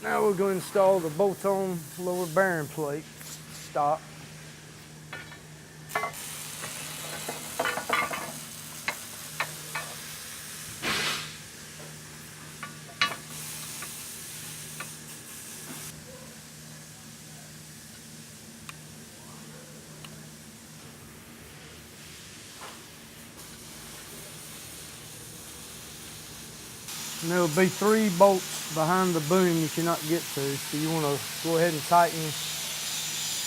Now we're going to install the bolt-on lower bearing plate stop. And there'll be 3 bolts behind the boom you cannot get to, so you want to go ahead and tighten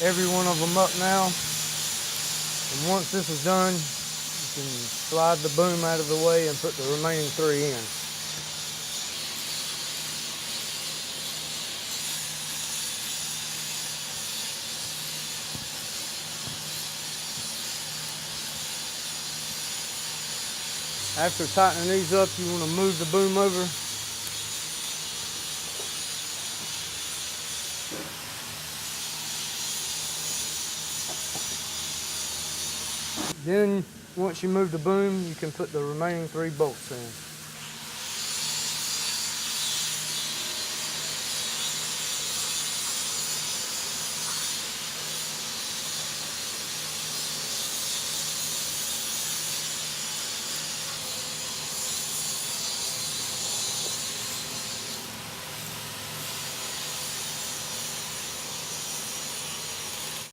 every one of them up now. And once this is done, you can slide the boom out of the way and put the remaining 3 in. After tightening these up, you want to move the boom over. Then, once you move the boom, you can put the remaining 3 bolts in.